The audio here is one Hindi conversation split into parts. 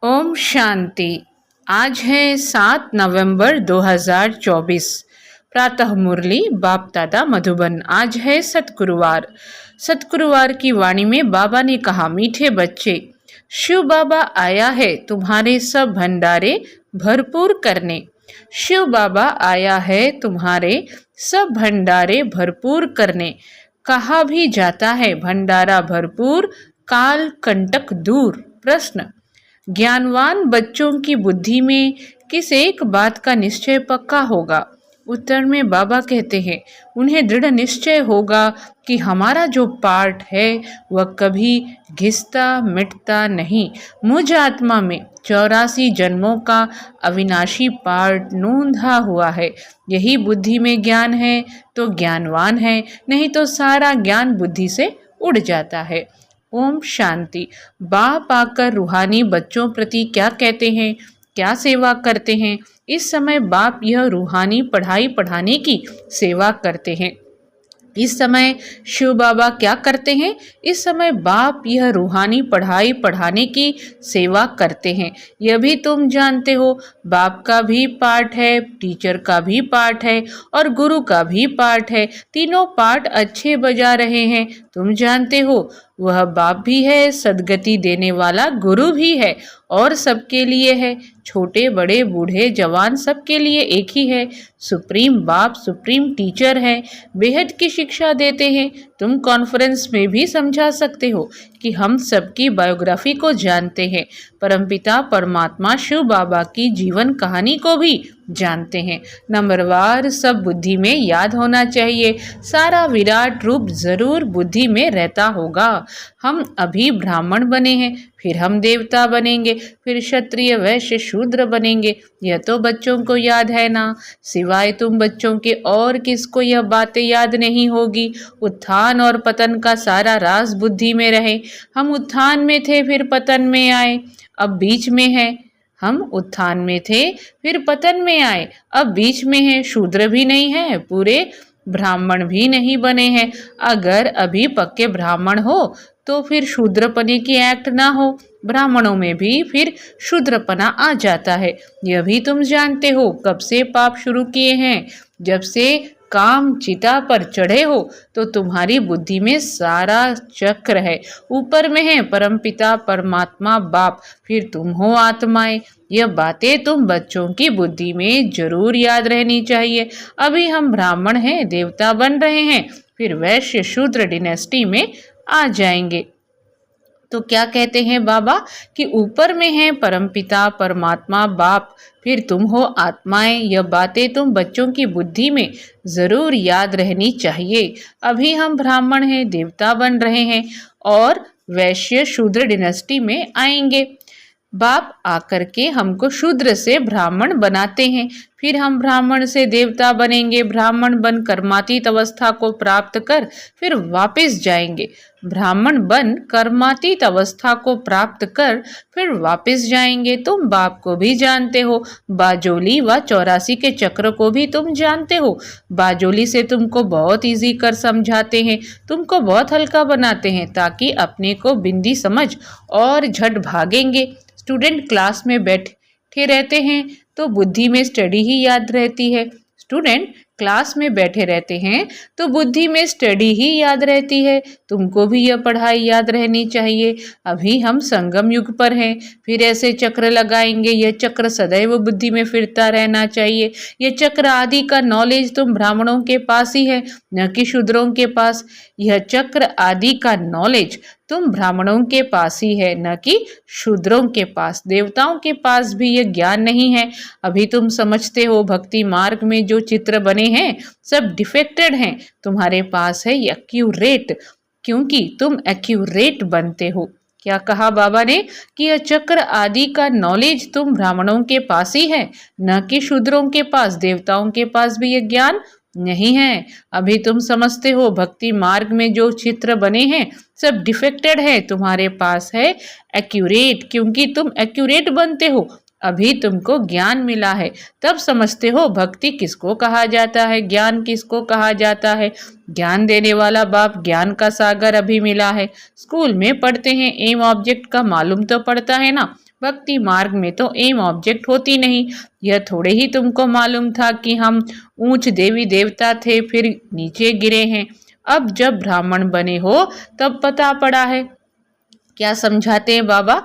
ओम शांति। आज है 7 नवंबर 2024। प्रातः मुरली बाप दादा मधुबन। आज है सतगुरुवार। सतगुरुवार की वाणी में बाबा ने कहा, मीठे बच्चे, शिव बाबा आया है तुम्हारे सब भंडारे भरपूर करने। शिव बाबा आया है तुम्हारे सब भंडारे भरपूर करने। कहा भी जाता है भंडारा भरपूर, काल कंटक दूर। प्रश्न, ज्ञानवान बच्चों की बुद्धि में किस एक बात का निश्चय पक्का होगा? उत्तर में बाबा कहते हैं, उन्हें दृढ़ निश्चय होगा कि हमारा जो पार्ट है वह कभी घिसता मिटता नहीं। मुझ आत्मा में 84 जन्मों का अविनाशी पार्ट नूंधा हुआ है। यही बुद्धि में ज्ञान है तो ज्ञानवान है, नहीं तो सारा ज्ञान बुद्धि से उड़ जाता है। ओम शांति। बाप आकर रूहानी बच्चों प्रति क्या कहते हैं, क्या सेवा करते हैं? इस समय बाप यह रूहानी पढ़ाई पढ़ाने की सेवा करते हैं। इस समय शिव बाबा क्या करते हैं? इस समय बाप यह रूहानी पढ़ाई पढ़ाने की सेवा करते हैं। यह भी तुम जानते हो, बाप का भी पार्ट है, टीचर का भी पार्ट है और गुरु का भी पार्ट है। तीनों पार्ट अच्छे बजा रहे हैं। तुम जानते हो वह बाप भी है, सदगति देने वाला गुरु भी है और सबके लिए है। छोटे बड़े बूढ़े जवान सबके लिए एक ही है। सुप्रीम बाप सुप्रीम टीचर है, बेहद की शिक्षा देते हैं। तुम कॉन्फ्रेंस में भी समझा सकते हो कि हम सबकी बायोग्राफी को जानते हैं। परमपिता परमात्मा शिव बाबा की जीवन कहानी को भी जानते हैं। नंबरवार सब बुद्धि में याद होना चाहिए। सारा विराट रूप जरूर बुद्धि में रहता होगा। हम अभी ब्राह्मण बने हैं, फिर हम देवता बनेंगे, फिर क्षत्रिय वैश्य शूद्र बनेंगे। यह तो बच्चों को याद है ना। सिवाय तुम बच्चों के और किसको यह बातें याद नहीं होगी? उत्थान और पतन का सारा राज बुद्धि में रहे। हम उत्थान में थे फिर पतन में आए, अब बीच में है। हम उत्थान में थे फिर पतन में आए, अब बीच में है। शूद्र भी नहीं है, पूरे ब्राह्मण भी नहीं बने हैं। अगर अभी पक्के ब्राह्मण हो तो फिर शूद्रपने की एक्ट ना हो। ब्राह्मणों में भी फिर शूद्रपना आ जाता है। यह भी तुम जानते हो। कब से पाप शुरू किए हैं? जब से काम चिता पर चढ़े हो तो तुम्हारी बुद्धि में सारा चक्र है। ऊपर में है परमपिता परमात्मा बाप, फिर तुम हो आत्माएं। यह बातें तुम बच्चों की बुद्धि में जरूर याद रहनी चाहिए। अभी हम ब्राह्मण हैं, देवता बन रहे हैं, फिर वैश्य शूद्र डिनेस्टी में आ जाएंगे। तो क्या कहते हैं बाबा कि ऊपर में है परमपिता परमात्मा बाप, फिर तुम हो आत्माएं। यह बातें तुम बच्चों की बुद्धि में जरूर याद रहनी चाहिए। अभी हम ब्राह्मण हैं, देवता बन रहे हैं और वैश्य शूद्र डिनेस्टी में आएंगे। बाप आकर के हमको शूद्र से ब्राह्मण बनाते हैं, फिर हम ब्राह्मण से देवता बनेंगे। ब्राह्मण बन कर्मातीत अवस्था को प्राप्त कर फिर वापस जाएंगे। ब्राह्मण बन कर्मातीत अवस्था को प्राप्त कर फिर वापस जाएंगे। तुम बाप को भी जानते हो, बाजोली व 84 के चक्र को भी तुम जानते हो। बाजोली से तुमको बहुत इजी कर समझाते हैं, तुमको बहुत हल्का बनाते हैं ताकि अपने को बिंदी समझ और झट भागेंगे। स्टूडेंट क्लास में बैठे रहते हैं तो बुद्धि में स्टडी ही याद रहती है। स्टूडेंट क्लास में बैठे रहते हैं तो बुद्धि में स्टडी ही याद रहती है। तुमको भी यह पढ़ाई याद रहनी चाहिए। अभी हम संगम युग पर हैं, फिर ऐसे चक्र लगाएंगे। यह चक्र सदैव बुद्धि में फिरता रहना चाहिए। यह चक्र आदि का नॉलेज तुम ब्राह्मणों के पास ही है, न कि शूद्रों के पास। यह चक्र आदि का नॉलेज तुम ब्राह्मणों के पास ही है, न कि शूद्रों के पास। देवताओं के पास भी यह ज्ञान नहीं है। अभी तुम समझते हो भक्ति मार्ग में जो चित्र बने हैं सब डिफेक्टेड हैं। तुम्हारे पास है एक्यूरेट, क्योंकि तुम एक्यूरेट बनते हो। क्या कहा बाबा ने कि यह चक्र आदि का नॉलेज तुम ब्राह्मणों के पास ही है, न कि शूद्रों के पास। देवताओं के पास भी यह ज्ञान नहीं है। अभी तुम समझते हो भक्ति मार्ग में जो चित्र बने हैं सब डिफेक्टेड है। तुम्हारे पास है एक्यूरेट, क्योंकि तुम एक्यूरेट बनते हो। अभी तुमको ज्ञान मिला है, तब समझते हो भक्ति किसको कहा जाता है, ज्ञान किसको कहा जाता है। ज्ञान देने वाला बाप ज्ञान का सागर अभी मिला है। स्कूल में पढ़ते हैं, एम ऑब्जेक्ट का मालूम तो पड़ता है ना, भक्ति मार्ग में तो एम ऑब्जेक्ट होती नहीं। यह थोड़े ही तुमको मालूम था कि हम ऊंच देवी देवता थे फिर नीचे गिरे हैं। अब जब ब्राह्मण बने हो तब पता पड़ा है। क्या समझाते हैं बाबा?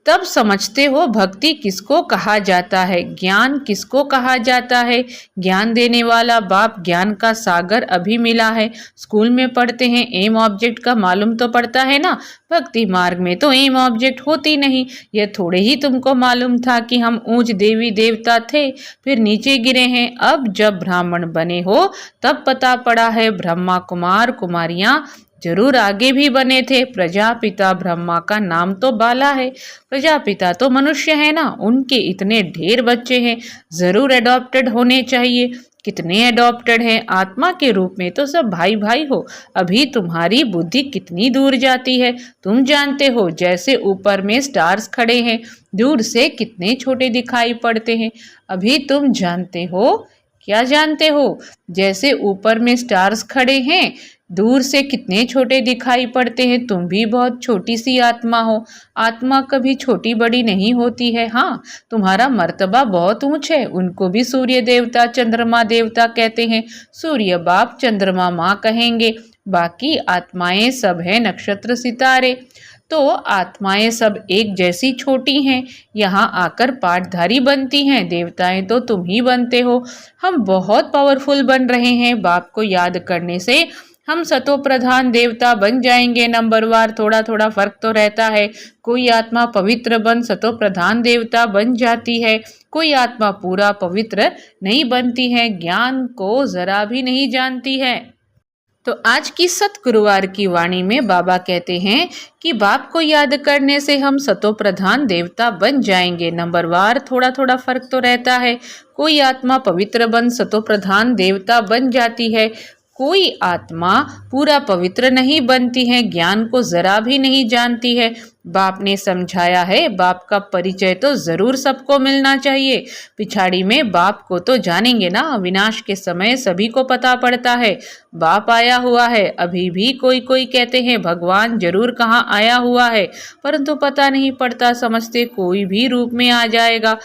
तब समझते हो भक्ति किसको कहा जाता है, ज्ञान किसको कहा जाता है। ज्ञान देने वाला बाप ज्ञान का सागर अभी मिला है। स्कूल में पढ़ते हैं एम ऑब्जेक्ट का मालूम तो पड़ता है ना। भक्ति मार्ग में तो एम ऑब्जेक्ट होती नहीं। यह थोड़े ही तुमको मालूम था कि हम ऊंच देवी देवता थे फिर नीचे गिरे हैं। अब जब ब्राह्मण बने हो तब पता पड़ा है ब्रह्मा कुमार कुमारियां जरूर आगे भी बने थे। प्रजापिता ब्रह्मा का नाम तो बाला है। प्रजापिता तो मनुष्य है ना, उनके इतने ढेर बच्चे हैं, जरूर एडॉप्टेड होने चाहिए। कितने एडॉप्टेड हैं? आत्मा के रूप में तो सब भाई भाई हो। अभी तुम्हारी बुद्धि कितनी दूर जाती है तुम जानते हो। जैसे ऊपर में स्टार्स खड़े हैं, दूर से कितने छोटे दिखाई पड़ते हैं। अभी तुम जानते हो, क्या जानते हो? जैसे ऊपर में स्टार्स खड़े हैं, दूर से कितने छोटे दिखाई पड़ते हैं। तुम भी बहुत छोटी सी आत्मा हो। आत्मा कभी छोटी बड़ी नहीं होती है। हाँ, तुम्हारा मर्तबा बहुत ऊंच है। उनको भी सूर्य देवता चंद्रमा देवता कहते हैं। सूर्य बाप चंद्रमा माँ कहेंगे। बाकी आत्माएं सब है नक्षत्र सितारे। तो आत्माएं सब एक जैसी छोटी हैं, यहाँ आकर पाठधारी बनती हैं। देवताएं तो तुम ही बनते हो। हम बहुत पावरफुल बन रहे हैं। बाप को याद करने से हम सतो प्रधान देवता बन जाएंगे। नंबरवार थोड़ा थोड़ा फर्क तो रहता है। कोई आत्मा पवित्र बन सतो प्रधान देवता बन जाती है, कोई आत्मा पूरा पवित्र नहीं बनती है, ज्ञान को जरा भी नहीं जानती है। तो आज की सतगुरुवार की वाणी में बाबा कहते हैं कि बाप को याद करने से हम सतो प्रधान देवता बन जाएंगे। नंबरवार थोड़ा थोड़ा फर्क तो रहता है। कोई आत्मा पवित्र बन सतो प्रधान देवता बन जाती है, कोई आत्मा पूरा पवित्र नहीं बनती है, ज्ञान को जरा भी नहीं जानती है। बाप ने समझाया है, बाप का परिचय तो जरूर सबको मिलना चाहिए। पिछाड़ी में बाप को तो जानेंगे ना। विनाश के समय सभी को पता पड़ता है बाप आया हुआ है। अभी भी कोई कोई कहते हैं भगवान जरूर कहाँ आया हुआ है, परंतु पता नहीं पड़ता। समझते कोई भी रूप में आ जाएगा।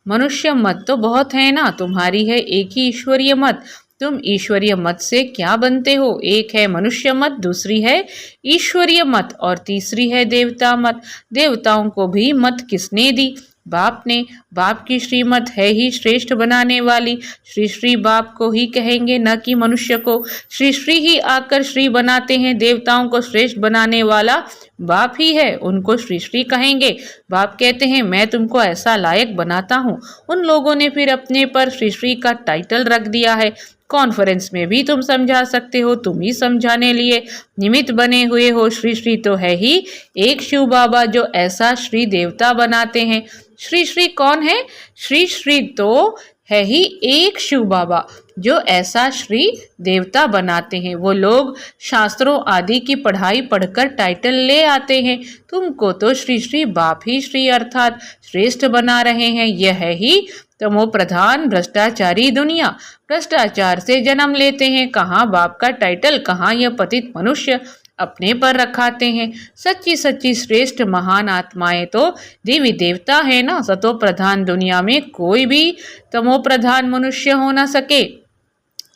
मनुष्य मत तो बहुत है ना, तुम्हारी है एक ही ईश्वरीय मत। तुम ईश्वरीय मत से क्या बनते हो? एक है मनुष्य मत, दूसरी है ईश्वरीय मत और तीसरी है देवता मत। देवताओं को भी मत किसने दी? बाप ने। बाप की श्रीमत है ही श्रेष्ठ बनाने वाली। श्री श्री बाप को ही कहेंगे, न कि मनुष्य को। श्री श्री ही आकर श्री बनाते हैं। देवताओं को श्रेष्ठ बनाने वाला बाप ही है, उनको श्री श्री कहेंगे। बाप कहते हैं मैं तुमको ऐसा लायक बनाता हूँ। उन लोगों ने फिर अपने पर श्री श्री का टाइटल रख दिया है। कॉन्फ्रेंस में भी तुम समझा सकते हो, तुम ही समझाने लिए निमित्त बने हुए हो। श्री श्री तो है ही एक शिव बाबा जो ऐसा श्री देवता बनाते हैं। श्री श्री कौन है? श्री श्री तो है ही एक शिव बाबा जो ऐसा श्री देवता बनाते हैं। वो लोग शास्त्रों आदि की पढ़ाई पढ़कर टाइटल ले आते हैं। तुमको तो श्री श्री बाप ही श्री अर्थात श्रेष्ठ बना रहे हैं। यह है ही तमो प्रधान भ्रष्टाचारी दुनिया। भ्रष्टाचार से जन्म लेते हैं। कहाँ बाप का टाइटल, कहाँ यह पतित मनुष्य अपने पर रखाते हैं। सच्ची सच्ची श्रेष्ठ महान आत्माएं तो देवी देवता है ना। सतो प्रधान दुनिया में कोई भी तमो प्रधान मनुष्य हो ना सके।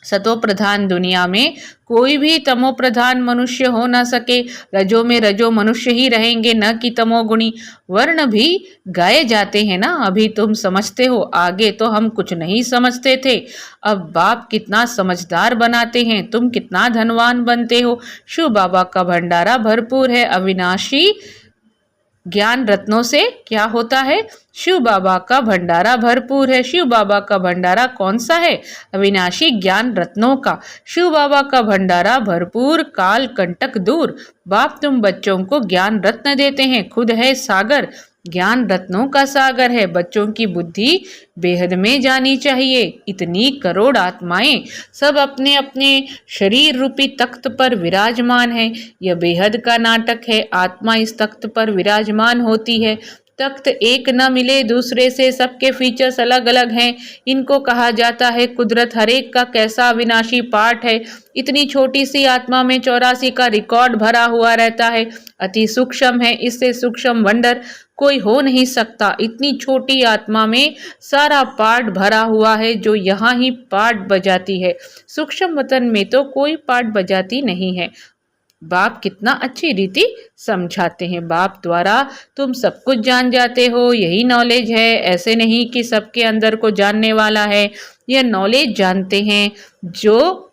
सतो प्रधान दुनिया में कोई भी तमो प्रधान मनुष्य हो ना सके। रजो में रजो मनुष्य ही रहेंगे, न कि तमोगुणी। वर्ण भी गाए जाते हैं ना। अभी तुम समझते हो, आगे तो हम कुछ नहीं समझते थे। अब बाप कितना समझदार बनाते हैं, तुम कितना धनवान बनते हो। शिव बाबा का भंडारा भरपूर है। अविनाशी ज्ञान रत्नों से क्या होता है? शिव बाबा का भंडारा भरपूर है। शिव बाबा का भंडारा कौन सा है? अविनाशी ज्ञान रत्नों का। शिव बाबा का भंडारा भरपूर, काल कंटक दूर। बाप तुम बच्चों को ज्ञान रत्न देते हैं, खुद है सागर, ज्ञान रत्नों का सागर है। बच्चों की बुद्धि बेहद में जानी चाहिए। इतनी करोड़ आत्माएं सब अपने अपने शरीर रूपी तख्त पर विराजमान है। यह बेहद का नाटक है। आत्मा इस तख्त पर विराजमान होती है। तख्त एक न मिले दूसरे से, सबके फीचर्स अलग अलग हैं। इनको कहा जाता है कुदरत। हर एक का कैसा अविनाशी पार्ट है। इतनी छोटी सी आत्मा में 84 का रिकॉर्ड भरा हुआ रहता है। अति सूक्ष्म है, इससे सूक्ष्म वंडर कोई हो नहीं सकता। इतनी छोटी आत्मा में सारा पार्ट भरा हुआ है जो यहाँ ही पार्ट बजाती है। सूक्ष्म वतन में तो कोई पार्ट बजाती नहीं है। बाप कितना अच्छी रीति समझाते हैं। बाप द्वारा तुम सब कुछ जान जाते हो, यही नॉलेज है। ऐसे नहीं कि सबके अंदर को जानने वाला है। यह नॉलेज जानते हैं, जो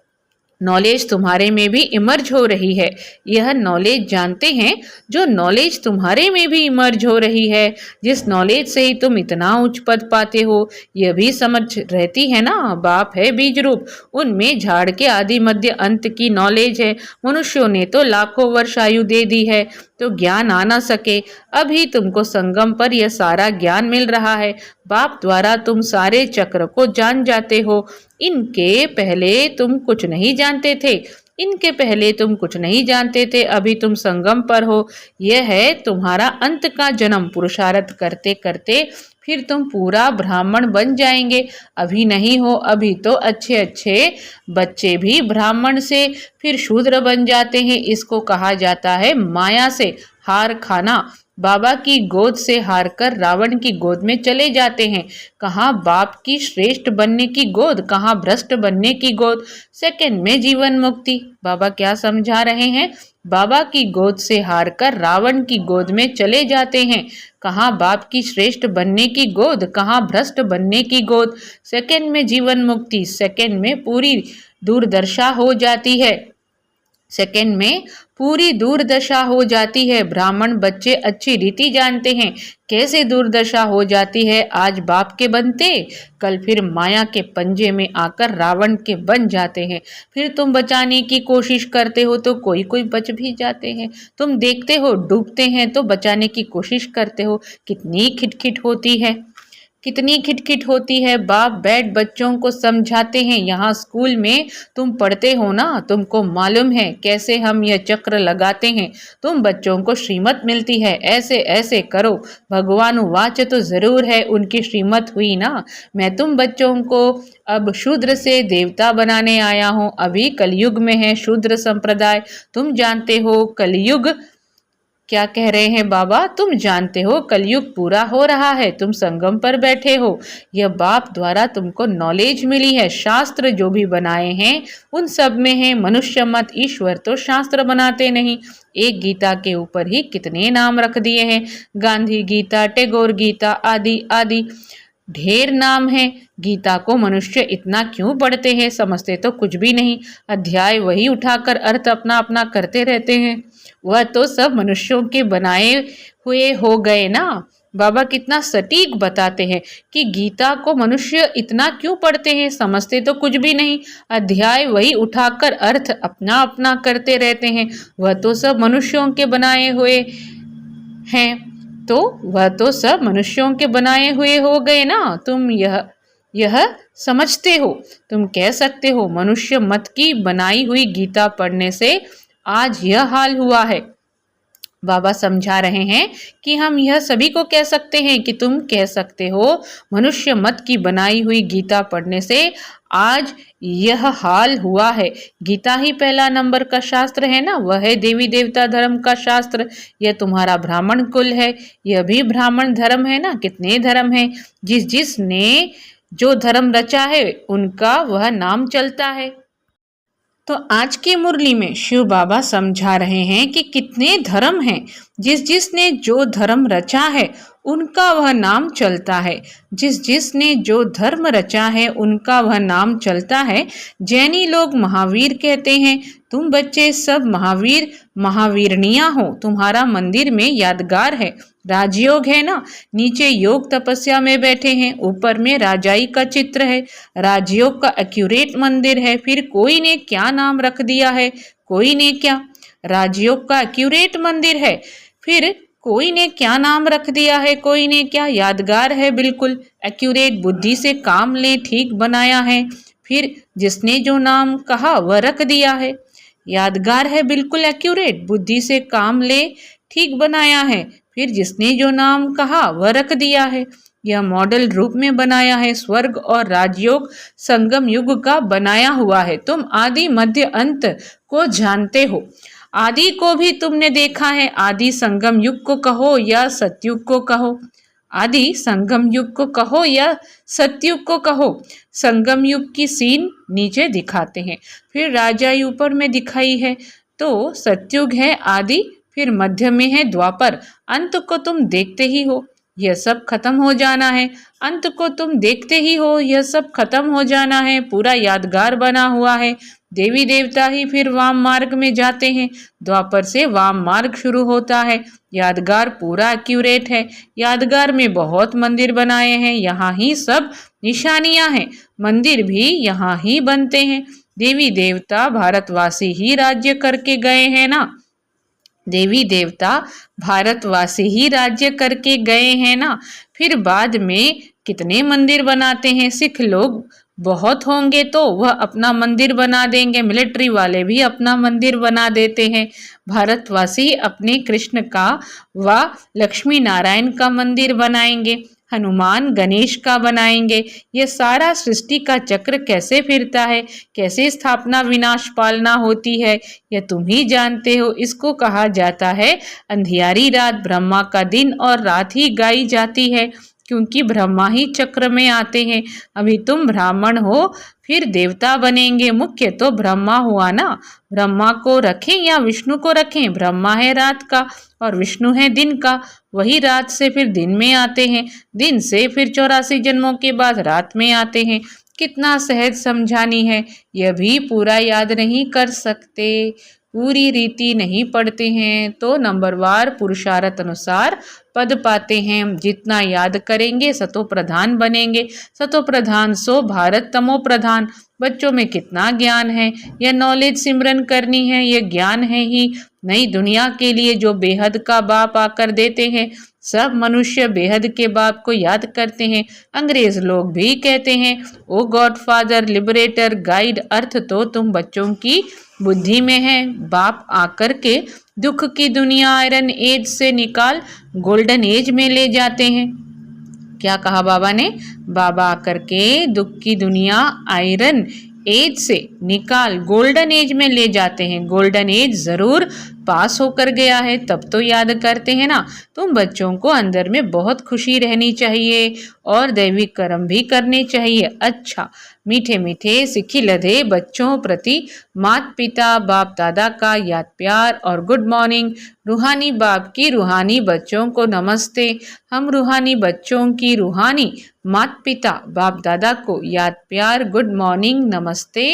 नॉलेज तुम्हारे में भी इमर्ज हो रही है। यह नॉलेज जानते हैं जो नॉलेज तुम्हारे में भी इमर्ज हो रही है। जिस नॉलेज से ही तुम इतना उच्च पद पाते हो, यह भी समझ रहती है ना। बाप है बीज रूप, उनमें झाड़ के आदि मध्य अंत की नॉलेज है। मनुष्यों ने तो लाखों वर्ष आयु दे दी है तो ज्ञान आ ना सके। अभी तुमको संगम पर यह सारा ज्ञान मिल रहा है। बाप द्वारा तुम सारे चक्र को जान जाते हो। इनके पहले तुम कुछ नहीं जानते थे। इनके पहले तुम कुछ नहीं जानते थे। अभी तुम संगम पर हो। यह है तुम्हारा अंत का जन्म। पुरुषार्थ करते करते फिर तुम पूरा ब्राह्मण बन जाएंगे। अभी नहीं हो। अभी तो अच्छे अच्छे बच्चे भी ब्राह्मण से फिर शूद्र बन जाते हैं। इसको कहा जाता है माया से हार खाना। बाबा की गोद से हार कर रावण की गोद में चले जाते हैं। कहाँ बाप की श्रेष्ठ बनने की गोद, कहाँ भ्रष्ट बनने की गोद। सेकंड में जीवन मुक्ति। बाबा क्या समझा रहे हैं? बाबा की गोद से हार कर रावण की गोद में चले जाते हैं। कहाँ बाप की श्रेष्ठ बनने की गोद, कहाँ भ्रष्ट बनने की गोद। सेकंड में जीवन मुक्ति। सेकंड में पूरी दूरदर्शा हो जाती है। सेकंड में पूरी दूरदशा हो जाती है। ब्राह्मण बच्चे अच्छी रीति जानते हैं कैसे दूरदशा हो जाती है। आज बाप के बनते, कल फिर माया के पंजे में आकर रावण के बन जाते हैं। फिर तुम बचाने की कोशिश करते हो तो कोई कोई बच भी जाते हैं। तुम देखते हो डूबते हैं तो बचाने की कोशिश करते हो। कितनी खिटखिट होती है, कितनी खिटखिट होती है। बाप बैठ बच्चों को समझाते हैं। यहाँ स्कूल में तुम पढ़ते हो ना, तुमको मालूम है कैसे हम यह चक्र लगाते हैं। तुम बच्चों को श्रीमत मिलती है, ऐसे ऐसे करो। भगवान वाच तो जरूर है, उनकी श्रीमत हुई ना। मैं तुम बच्चों को अब शूद्र से देवता बनाने आया हूँ। अभी कलयुग में है शूद्र संप्रदाय। तुम जानते हो कलयुग क्या कह रहे हैं बाबा? तुम जानते हो कलयुग पूरा हो रहा है। तुम संगम पर बैठे हो। यह बाप द्वारा तुमको नॉलेज मिली है। शास्त्र जो भी बनाए हैं उन सब में है मनुष्य मत। ईश्वर तो शास्त्र बनाते नहीं। एक गीता के ऊपर ही कितने नाम रख दिए हैं। गांधी गीता, टैगोर गीता, आदि आदि ढेर नाम है। गीता को मनुष्य इतना क्यों पढ़ते हैं? समझते तो कुछ भी नहीं। अध्याय वही उठाकर अर्थ अपना अपना करते रहते हैं। वह तो सब मनुष्यों के बनाए हुए हो गए ना। बाबा कितना सटीक बताते हैं कि गीता को मनुष्य इतना क्यों पढ़ते हैं। समझते तो कुछ भी नहीं। अध्याय वही उठाकर अर्थ अपना अपना करते रहते हैं। वह तो सब मनुष्यों के बनाए हुए हैं। तो वह तो सब मनुष्यों के बनाए हुए हो गए ना। तुम यह समझते हो। तुम कह सकते हो मनुष्य मत की बनाई हुई गीता पढ़ने से आज यह हाल हुआ है। बाबा समझा रहे हैं कि हम यह सभी को कह सकते हैं कि तुम कह सकते हो मनुष्य मत की बनाई हुई गीता पढ़ने से आज यह हाल हुआ है। गीता ही पहला नंबर का शास्त्र है ना। वह है देवी देवता धर्म का शास्त्र। यह तुम्हारा ब्राह्मण कुल है, यह भी ब्राह्मण धर्म है ना। कितने धर्म है, जिसने जो धर्म रचा है उनका वह नाम चलता है। तो आज की मुरली में शिव बाबा समझा रहे हैं कि कितने धर्म हैं। जिसने जो धर्म रचा है उनका वह नाम चलता है। जिसने जो धर्म रचा है उनका वह नाम चलता है। जैनी लोग महावीर कहते हैं। तुम बच्चे सब महावीर महावीरनियां हो। तुम्हारा मंदिर में यादगार है, राजयोग है ना। नीचे योग तपस्या में बैठे हैं, ऊपर में राजाई का चित्र है। राजयोग का एक्यूरेट मंदिर है। फिर कोई ने क्या नाम रख दिया है, कोई ने क्या। राजयोग का एक्यूरेट मंदिर है, फिर कोई ने क्या नाम रख दिया है, कोई ने क्या। यादगार है, बिल्कुल एक्यूरेट। बुद्धि से काम ले, ठीक बनाया है। फिर जिसने जो नाम कहा वह रख दिया है। यादगार है, बिल्कुल एक्यूरेट। बुद्धि से काम ले, ठीक बनाया है। फिर जिसने जो नाम कहा वह रख दिया है। यह मॉडल रूप में बनाया है, स्वर्ग और राजयोग संगम युग का बनाया हुआ है। तुम आदि मध्य अंत को जानते हो। आदि को भी तुमने देखा है। आदि संगम युग को कहो या सतयुग को कहो। आदि संगम युग को कहो या सतयुग को कहो। संगम युग की सीन नीचे दिखाते हैं, फिर राजाई ऊपर में दिखाई है। तो सतयुग है आदि, फिर मध्य में है द्वापर। अंत को तुम देखते ही हो, यह सब खत्म हो जाना है। अंत को तुम देखते ही हो, यह सब खत्म हो जाना है। पूरा यादगार बना हुआ है। देवी देवता ही फिर वाम मार्ग में जाते हैं। द्वापर से वाम मार्ग शुरू होता है। यादगार पूरा एक्यूरेट है। यादगार में बहुत मंदिर बनाए हैं। यहाँ ही सब निशानियां हैं। मंदिर भी यहाँ ही बनते हैं। देवी देवता भारतवासी ही राज्य करके गए हैं ना। देवी देवता भारतवासी ही राज्य करके गए हैं ना। फिर बाद में कितने मंदिर बनाते हैं। सिख लोग बहुत होंगे तो वह अपना मंदिर बना देंगे। मिलिट्री वाले भी अपना मंदिर बना देते हैं। भारतवासी अपने कृष्ण का व लक्ष्मी नारायण का मंदिर बनाएंगे। हनुमान गणेश का बनाएंगे। ये सारा सृष्टि का चक्र कैसे फिरता है, कैसे स्थापना विनाश पालना होती है, यह तुम ही जानते हो। इसको कहा जाता है अंधियारी रात। ब्रह्मा का दिन और रात ही गाई जाती है, क्योंकि ब्रह्मा ही चक्र में आते हैं। अभी तुम ब्राह्मण हो, फिर देवता बनेंगे। मुख्य तो ब्रह्मा हुआ ना। ब्रह्मा को रखें या विष्णु को रखें, ब्रह्मा है रात का और विष्णु है दिन का। वही रात से फिर दिन में आते हैं, दिन से फिर 84 जन्मों के बाद रात में आते हैं। कितना सहज समझानी है, यह भी पूरा याद नहीं कर सकते। पूरी रीति नहीं पढ़ते हैं तो नंबरवार पुरुषार्थ अनुसार पद पाते हैं। जितना याद करेंगे सतो प्रधान बनेंगे। सतो प्रधान सो भारत तमो प्रधान। बच्चों में कितना ज्ञान है, यह नॉलेज सिमरन करनी है। यह ज्ञान है ही नई दुनिया के लिए जो बेहद का बाप आकर देते हैं। सब मनुष्य बेहद के बाप को याद करते हैं। अंग्रेज लोग भी कहते हैं ओ गॉडफादर, लिबरेटर, गाइड। अर्थ तो तुम बच्चों की बुद्धि में है। बाप आकर के दुख की दुनिया आयरन एज से निकाल गोल्डन एज में ले जाते हैं। क्या कहा बाबा ने? बाबा आकर के दुख की दुनिया आयरन एज से निकाल गोल्डन एज में ले जाते हैं। गोल्डन एज जरूर पास होकर गया है तब तो याद करते हैं ना। तुम बच्चों को अंदर में बहुत खुशी रहनी चाहिए और दैविक कर्म भी करने चाहिए। अच्छा, मीठे मीठे सिखी लधे बच्चों प्रति माता पिता बाप दादा का याद प्यार और गुड मॉर्निंग। रूहानी बाप की रूहानी बच्चों को नमस्ते। हम रूहानी बच्चों की रूहानी माता पिता बाप दादा को याद प्यार गुड मॉर्निंग नमस्ते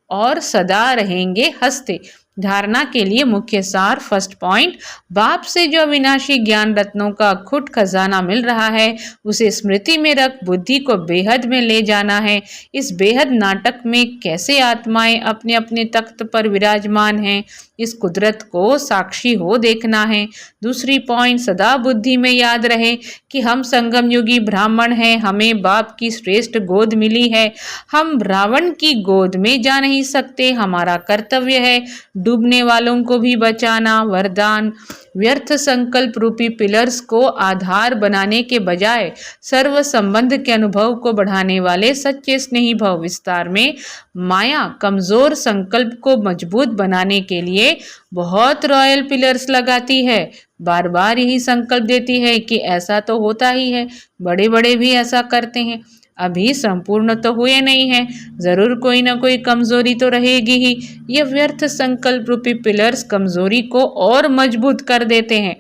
और सदा रहेंगे हंसते। धारणा के लिए मुख्य सार। फर्स्ट पॉइंट, बाप से जो अविनाशी ज्ञान रत्नों का अखुट खजाना मिल रहा है उसे स्मृति में रख बुद्धि को बेहद में ले जाना है। इस बेहद नाटक में कैसे आत्माएं अपने अपने तख्त पर विराजमान हैं, इस कुदरत को साक्षी हो देखना है। दूसरी पॉइंट, सदा बुद्धि में याद रहे कि हम संगम युगी ब्राह्मण हैं। हमें बाप की श्रेष्ठ गोद मिली है। हम रावण की गोद में जा नहीं सकते। हमारा कर्तव्य है डूबने वालों को भी बचाना। वरदान, व्यर्थ संकल्प रूपी पिलर्स को आधार बनाने के बजाय सर्व संबंध के अनुभव को बढ़ाने वाले सच्चे स्नेही भाव विस्तार में माया कमजोर संकल्प को मजबूत बनाने के लिए बहुत रॉयल पिलर्स लगाती है। बार बार यही संकल्प देती है कि ऐसा तो होता ही है, बड़े बड़े भी ऐसा करते हैं। अभी संपूर्ण तो हुए नहीं है, जरूर कोई ना कोई कमजोरी तो रहेगी ही। ये व्यर्थ संकल्प रूपी पिलर्स कमजोरी को और मजबूत कर देते हैं।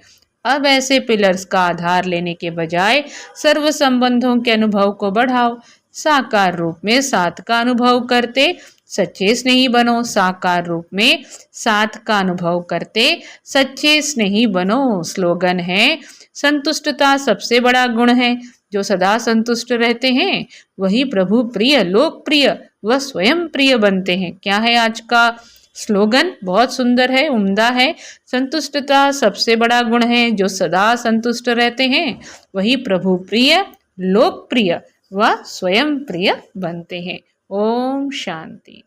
अब ऐसे पिलर्स का आधार लेने के बजाय सर्व संबंधों के अनुभव को बढ़ाओ। साकार रूप में साथ का अनुभव करते सच्चे स्नेही बनो। साकार रूप में साथ का अनुभव करते सच्चे स्नेही बनो। स्लोगन है, संतुष्टता सबसे बड़ा गुण है। जो सदा संतुष्ट रहते हैं वही प्रभु प्रिय, लोकप्रिय व स्वयं प्रिय बनते हैं। क्या है आज का स्लोगन? बहुत सुंदर है, उम्दा है। संतुष्टता सबसे बड़ा गुण है। जो सदा संतुष्ट रहते हैं वही प्रभु प्रिय, लोकप्रिय व स्वयं प्रिय बनते हैं। ओम शांति।